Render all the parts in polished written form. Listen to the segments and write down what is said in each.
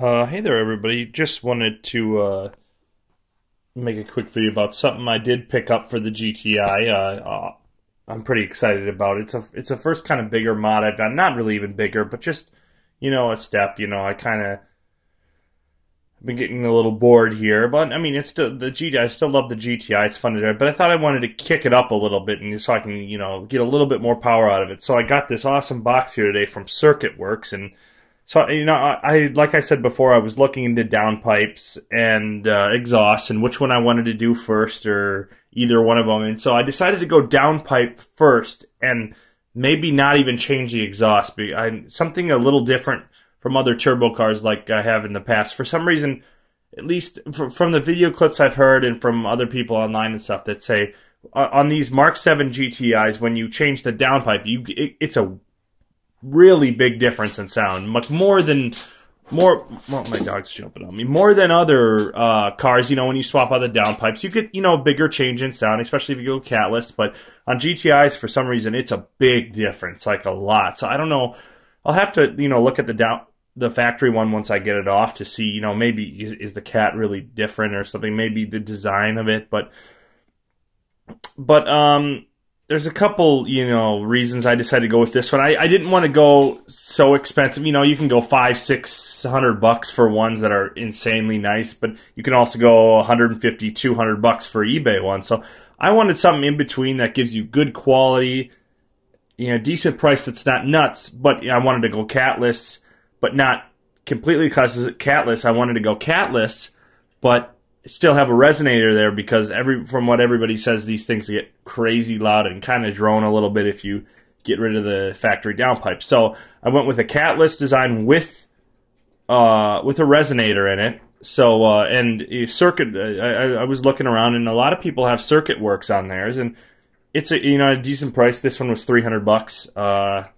Hey there, everybody. Just wanted to make a quick video about something I did pick up for the GTI. I'm pretty excited about it. It's a first kind of bigger mod I've done. Not really even bigger, but just, a step. I kind of been getting a little bored here, but I mean, it's still the GTI. I still love the GTI. It's fun to do, but I thought I wanted to kick it up a little bit, and so I can, get a little bit more power out of it. So I got this awesome box here today from Circuit Werks, and so, I like I said before, I was looking into downpipes and exhausts and which one I wanted to do first or either one of them. And so I decided to go downpipe first and maybe not even change the exhaust. Something a little different from other turbo cars like I have in the past. For some reason, at least from the video clips I've heard and from other people online and stuff that say on these Mark 7 GTIs, when you change the downpipe, it's a really big difference in sound, much more than well, my dog's jumping on me, more than other cars. When you swap out the downpipes, you get bigger change in sound, especially if you go Catless. But on GTIs, for some reason, it's a big difference, like a lot. So I don't know. I'll have to look at the factory one once I get it off to see maybe is the Cat really different or something, maybe the design of it, but there's a couple, reasons I decided to go with this one. I didn't want to go so expensive. You can go $500-600 for ones that are insanely nice, but you can also go $150-200 for eBay ones. So I wanted something in between that gives you good quality, decent price that's not nuts. But I wanted to go Catless, but not completely Catless. I wanted to go Catless, but still have a resonator there, because from what everybody says, these things get crazy loud and kind of drone a little bit if you get rid of the factory downpipe. So I went with a Catless design with a resonator in it. So and a circuit. I was looking around, and a lot of people have Circuit Werks on theirs, and it's a decent price. This one was $300.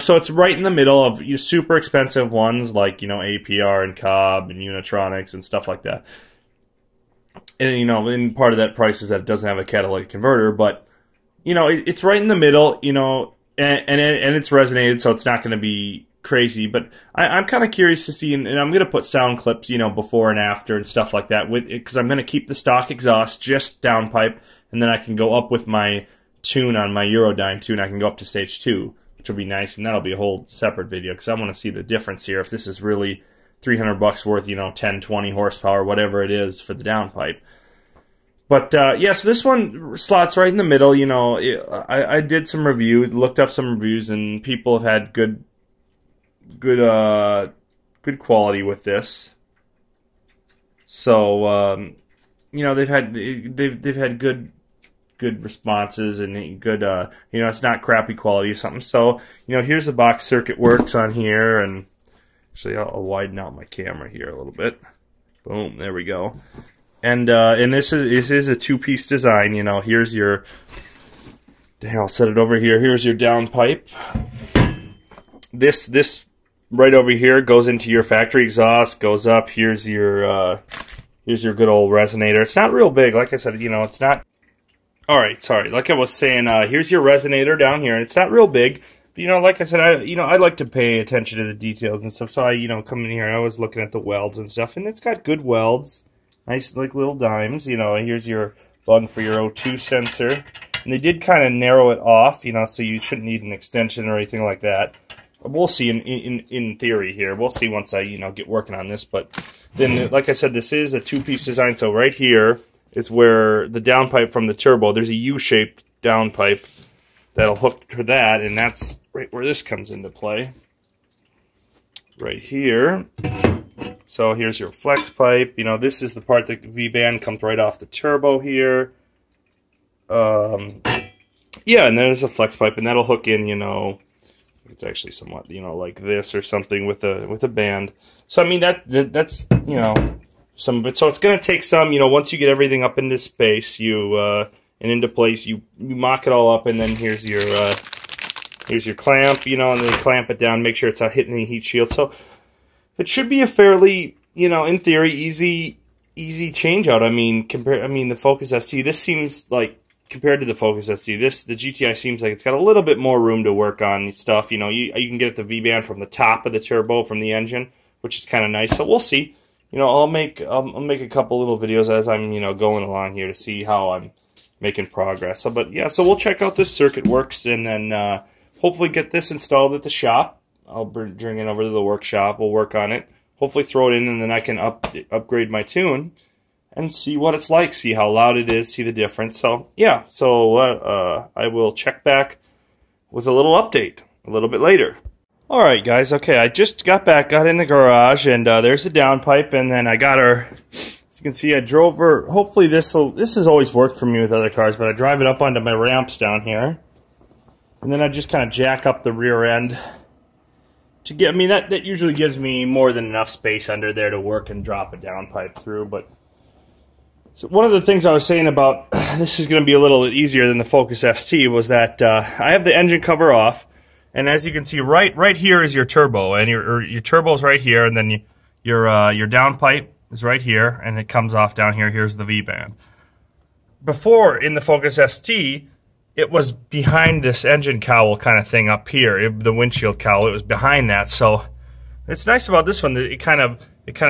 So it's right in the middle of super expensive ones like APR and Cobb and Unitronics and stuff like that. And and part of that price is that it doesn't have a catalytic converter, but it's right in the middle, and it's resonated, so it's not going to be crazy. But I'm kind of curious to see, and I'm going to put sound clips, before and after and stuff like that, because I'm going to keep the stock exhaust just downpipe, and then I can go up with my tune on my EuroDyne Tune. I can go up to stage 2, which will be nice, and that'll be a whole separate video because I want to see the difference here. If this is really $300 worth, 10, 20 horsepower, whatever it is for the downpipe. But yeah, so this one slots right in the middle. I did some reviews, looked up some reviews, and people have had good quality with this. So they've had good responses and good it's not crappy quality or something. So here's the box Circuit Werks on here, and actually I'll widen out my camera here a little bit. Boom, there we go. And this is a two-piece design. Here's your. I'll set it over here. Here's your downpipe. This right over here goes into your factory exhaust. Goes up. Here's your good old resonator. It's not real big, like I said. It's not. All right, sorry. Like I was saying, here's your resonator down here, and it's not real big. But, like I said, I like to pay attention to the details and stuff. So I come in here and I was looking at the welds and stuff, and it's got good welds. Nice, like little dimes, here's your button for your O2 sensor. And they did kind of narrow it off, so you shouldn't need an extension or anything like that. We'll see in theory here. We'll see once I, get working on this. But then, like I said, this is a two-piece design. So right here is where the downpipe from the turbo, there's a U-shaped downpipe that'll hook to that. And that's right where this comes into play. Right here. So here's your flex pipe. This is the part that V-band comes right off the turbo here. Yeah, and there's a flex pipe, and that'll hook in, it's actually somewhat, like this or something with a band. So I mean that's some of it. So it's going to take some, once you get everything up into space, and into place, you mock it all up, and then here's your clamp, and then you clamp it down, make sure it's not hitting any heat shield. So it should be a fairly, in theory, easy change out. I mean, the Focus ST, this seems like, compared to the Focus ST, the GTI seems like it's got a little bit more room to work on stuff. You can get at the V-band from the top of the turbo, from the engine, which is kind of nice. So we'll see. You know, I'll make a couple little videos as I'm, you know, going along here to see how I'm making progress. So, but yeah, so we'll check out this Circuit Werks and then hopefully get this installed at the shop. I'll bring it over to the workshop. We'll work on it. Hopefully throw it in, and then I can upgrade my tune and see what it's like, see how loud it is, see the difference. So yeah, so I will check back with a little update a little bit later. All right, guys. Okay, I just got in the garage, and there's the downpipe, and then I got her. As you can see, I drove her. Hopefully, this has always worked for me with other cars, but I drive it up onto my ramps down here, and then I just kind of jack up the rear end to get. I mean, that usually gives me more than enough space under there to work and drop a downpipe through. But so one of the things I was saying about this is going to be a little bit easier than the Focus ST was that I have the engine cover off. And as you can see, right here is your turbo, and your turbo's right here, and then your downpipe is right here, and it comes off down here. Here's the V-band. Before, in the Focus ST, it was behind this engine cowl kind of thing up here, the windshield cowl. It was behind that. So it's nice about this one that it kind of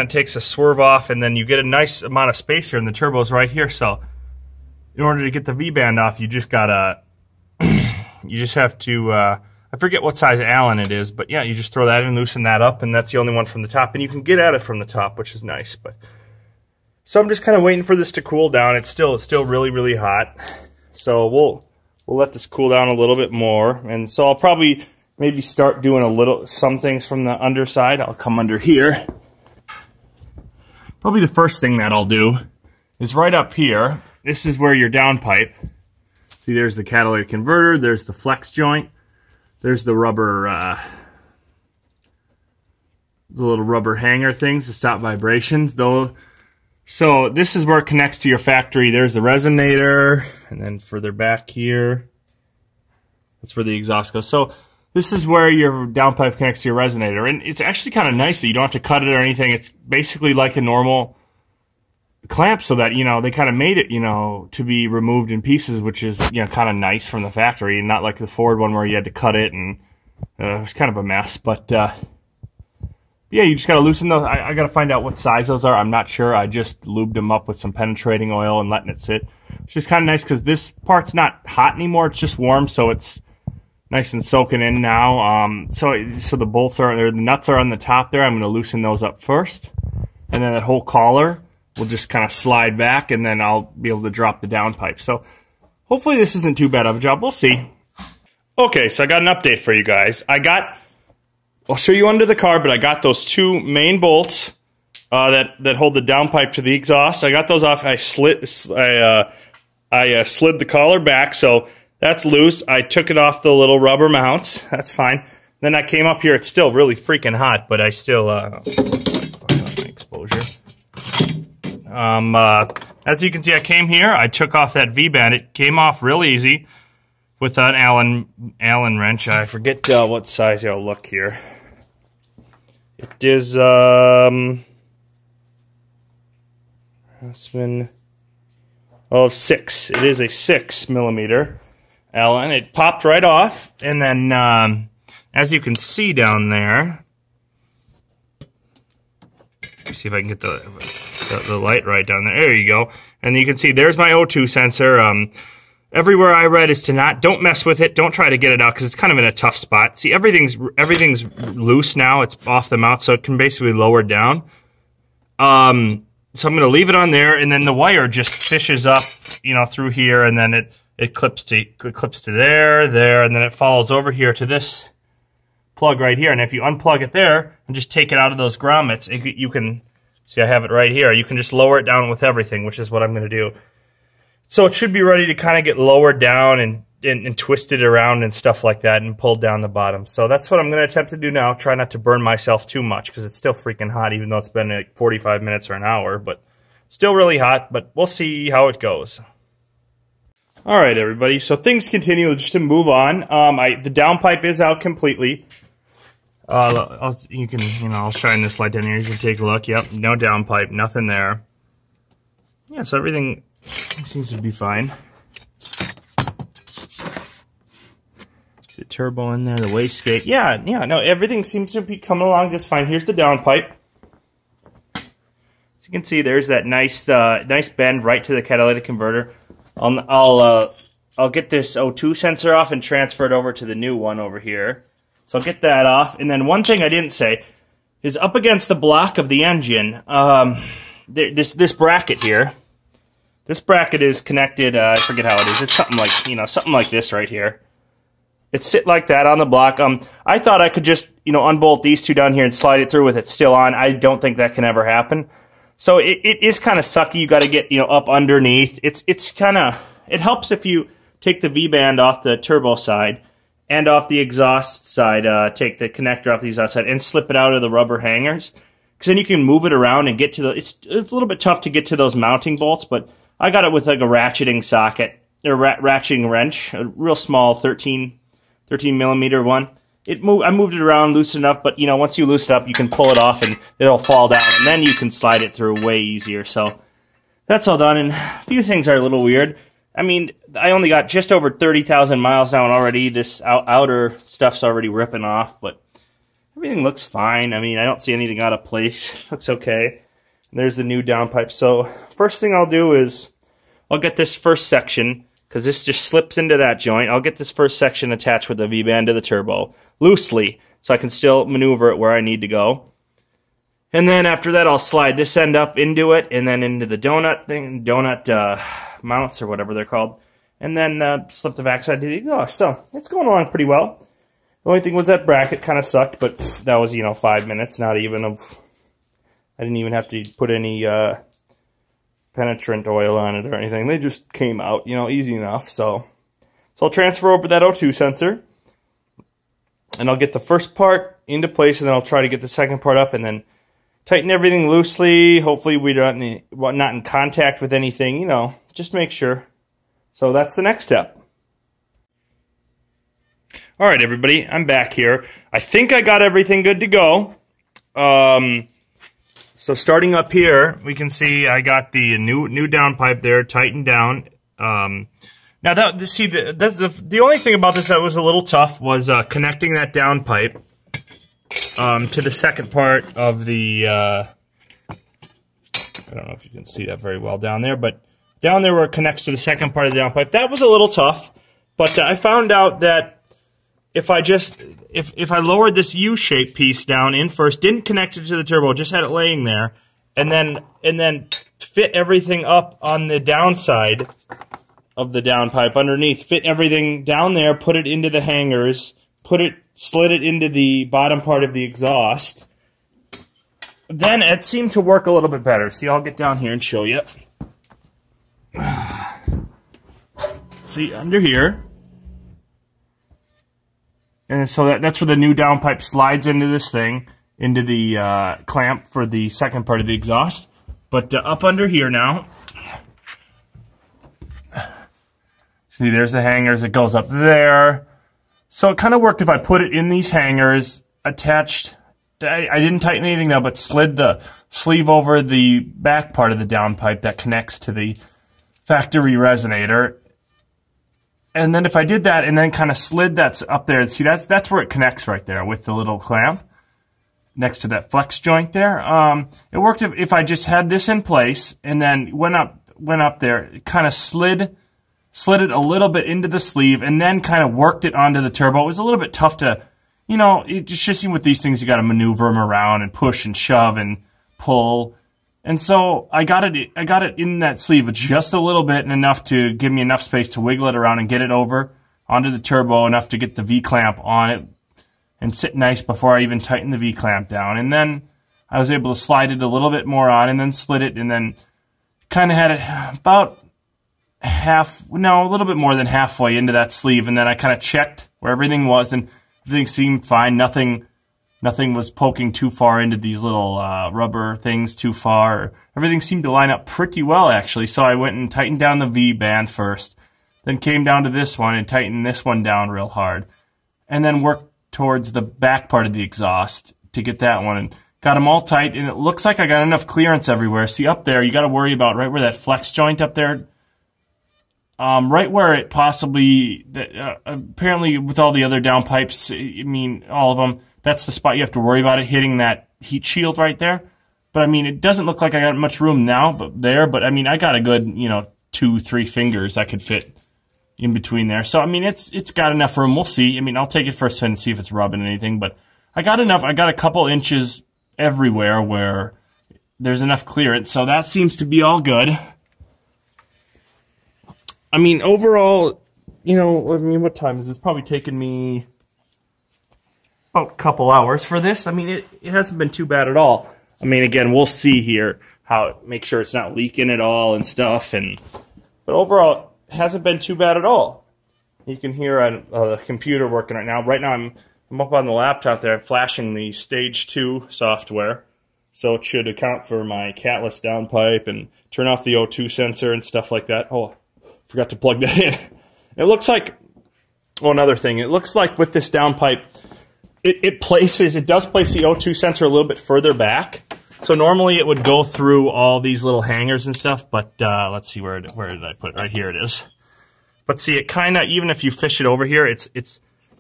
takes a swerve off, and then you get a nice amount of space here, and the turbo's right here. So in order to get the V-band off, you just gotta have to. I forget what size Allen it is, but yeah, you just throw that in, loosen that up, and that's the only one from the top. And you can get at it from the top, which is nice. But so I'm just kind of waiting for this to cool down. It's still really, really hot. So we'll let this cool down a little bit more. And so I'll probably maybe start doing some things from the underside. I'll come under here. Probably the first thing that I'll do is right up here. This is where your downpipe. See, there's the catalytic converter. There's the flex joint. There's the rubber, the little rubber hanger things to stop vibrations. So this is where it connects to your factory. There's the resonator, and then further back here, that's where the exhaust goes. So this is where your downpipe connects to your resonator, and it's actually kind of nice that you don't have to cut it or anything. It's basically like a normal clamp, so that, you know, they kind of made it, you know, to be removed in pieces, which is, you know, kind of nice from the factory, and not like the Ford one where you had to cut it, and it was kind of a mess. But yeah, you just got to loosen those. I got to find out what size those are. I'm not sure. I just lubed them up with some penetrating oil and letting it sit, which is kind of nice because this part's not hot anymore. It's just warm, so it's nice and soaking in now. So the bolts the nuts are on the top there. I'm going to loosen those up first, and then that whole collar will just kind of slide back, and then I'll be able to drop the downpipe. So hopefully this isn't too bad of a job. We'll see. Okay, so I got an update for you guys. I'll show you under the car, but I got those two main bolts that hold the downpipe to the exhaust. I got those off. I slid the collar back, so that's loose. I took it off the little rubber mounts. That's fine. Then I came up here. It's still really freaking hot, but I still exposure. As you can see, I came here. I took off that V-band. It came off real easy with an Allen wrench. I forget what size. I'll look here. It is six. It is a 6mm Allen. It popped right off, and then as you can see down there, let me see if I can get the light right down there. There you go. And you can see there's my O2 sensor. Everywhere I read is don't mess with it. Don't try to get it out because it's kind of in a tough spot. See, everything's loose now. It's off the mount, so it can basically lower down. So I'm going to leave it on there, and then the wire just fishes up, you know, through here, and then it clips to there, and then it follows over here to this plug right here. And if you unplug it there and just take it out of those grommets, you can see I have it right here. You can just lower it down with everything, which is what I'm going to do. So it should be ready to kind of get lowered down and twisted around and stuff like that and pulled down the bottom. So that's what I'm going to attempt to do now. Try not to burn myself too much because it's still freaking hot, even though it's been like 45 minutes or an hour. But still really hot, but we'll see how it goes. All right, everybody. So things continue just to move on. The downpipe is out completely. I'll shine this light down here. You can take a look. Yep, no downpipe, nothing there. Yeah, so everything seems to be fine. The turbo in there, the wastegate. Yeah, no, everything seems to be coming along just fine. Here's the downpipe. So you can see there's that nice nice bend right to the catalytic converter. I'll get this O2 sensor off and transfer it over to the new one over here. So I'll get that off. And then one thing I didn't say is up against the block of the engine, this bracket here. This bracket is connected, I forget how it is. It's something like, something like this right here. It's sit like that on the block. I thought I could just, unbolt these two down here and slide it through with it still on. I don't think that can ever happen. So it is kind of sucky. You got to get, up underneath. It helps if you take the V-band off the turbo side and off the exhaust side, take the connector off the exhaust side and slip it out of the rubber hangers. Because then you can move it around and get to it's a little bit tough to get to those mounting bolts, but I got it with like a ratcheting socket, or ratcheting wrench, a real small 13 millimeter one. I moved it around loose enough, but once you loosen it up, you can pull it off and it'll fall down, and then you can slide it through way easier. So that's all done, and a few things are a little weird. I mean, I only got just over 30,000 miles now, and already this outer stuff's already ripping off, but everything looks fine. I mean, I don't see anything out of place. Looks okay. And there's the new downpipe. So first thing I'll do is I'll get this first section, because this just slips into that joint. I'll get this first section attached with the V-band to the turbo loosely, so I can still maneuver it where I need to go. And then after that, I'll slide this end up into it, and then into the donut mounts or whatever they're called, and then slip the backside to the exhaust. So it's going along pretty well. The only thing was that bracket kind of sucked, but that was 5 minutes, not even of. I didn't even have to put any penetrant oil on it or anything. They just came out, easy enough. So I'll transfer over that O2 sensor, and I'll get the first part into place, and then I'll try to get the second part up, and then tighten everything loosely. Hopefully we're not in contact with anything, just make sure. So that's the next step. All right, everybody, I'm back here. I think I got everything good to go. So starting up here, we can see I got the new downpipe there tightened down. Now the only thing about this that was a little tough was connecting that downpipe to the second part of the. I don't know if you can see that very well down there, but down there where it connects to the second part of the downpipe, that was a little tough. But I found out that if I lowered this U-shaped piece down in first, didn't connect it to the turbo, just had it laying there, and then fit everything up on the downside of the downpipe underneath, fit everything down there, put it into the hangers, slid it into the bottom part of the exhaust, then it seemed to work a little bit better. See, I'll get down here and show you. See, under here. And so that's where the new downpipe slides into this thing, into the clamp for the second part of the exhaust. But up under here now, see, there's the hangers. It goes up there. So it kind of worked if I put it in these hangers, attached. I didn't tighten anything now, but slid the sleeve over the back part of the downpipe that connects to the factory resonator. And then if I did that and then kind of slid that up there, see, that's where it connects right there with the little clamp next to that flex joint there. It worked if I just had this in place and then went up there, kind of slid it a little bit into the sleeve and then kind of worked it onto the turbo. It was a little bit tough to, it just with these things, you got to maneuver them around and push and shove and pull. And so I got it in that sleeve just a little bit and enough to give me enough space to wiggle it around and get it over onto the turbo, enough to get the V-clamp on it and sit nice before I even tighten the V-clamp down. And then I was able to slide it a little bit more on and then slid it and then kind of had it about a little bit more than halfway into that sleeve. And then I kind of checked where everything was and everything seemed fine. Nothing was poking too far into these little rubber things too far. Everything seemed to line up pretty well, actually. So I went and tightened down the V-band first, then came down to this one and tightened this one down real hard, and then worked towards the back part of the exhaust to get that one, and got them all tight, and it looks like I got enough clearance everywhere. See, up there, you got to worry about right where that flex joint up there, right where it possibly, apparently with all the other downpipes, all of them, that's the spot you have to worry about it hitting that heat shield right there. But I mean, it doesn't look like I got much room now, but I mean, I got a good, you know, 2-3 fingers I could fit in between there. So I mean, it's got enough room. We'll see. I mean, I'll take it for a spin and see if it's rubbing anything, but I got enough. I got a couple inches everywhere where there's enough clearance, so that seems to be all good. I mean, overall, you know, I mean, what time is it? It's probably taken me about a couple hours for this. I mean, it hasn't been too bad at all. I mean, again, we'll see here how, make sure it's not leaking at all and stuff. But overall, it hasn't been too bad at all. You can hear the computer working right now. Right now, I'm up on the laptop there, flashing the Stage 2 software. So it should account for my Catless downpipe and turn off the O2 sensor and stuff like that. Oh, forgot to plug that in. It looks like, oh, another thing. It looks like with this downpipe, it does place the O2 sensor a little bit further back. So normally it would go through all these little hangers and stuff, but let's see, where did I put it? Right here it is. But see, it kind of, even if you fish it over here, so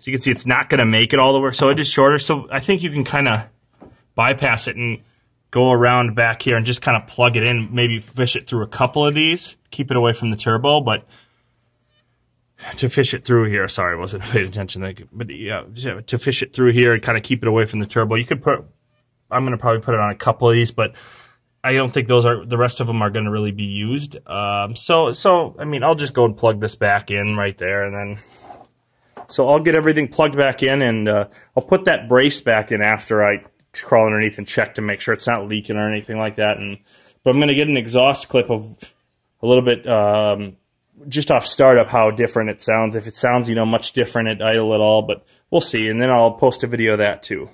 you can see it's not going to make it all the way, so it is shorter. So I think you can kind of bypass it and go around back here and just kind of plug it in, maybe fish it through a couple of these, keep it away from the turbo, but to fish it through here, sorry, I wasn't paying attention, but yeah, to fish it through here and kind of keep it away from the turbo. You could I'm going to probably put it on a couple of these, but I don't think the rest of them are going to really be used. So I mean, I'll just go and plug this back in right there, and then, so I'll get everything plugged back in, and I'll put that brace back in after I crawl underneath and check to make sure it's not leaking or anything like that. But I'm going to get an exhaust clip of a little bit, just off startup, how different it sounds. If it sounds, you know, much different at idle at all, but we'll see, and then I'll post a video of that too.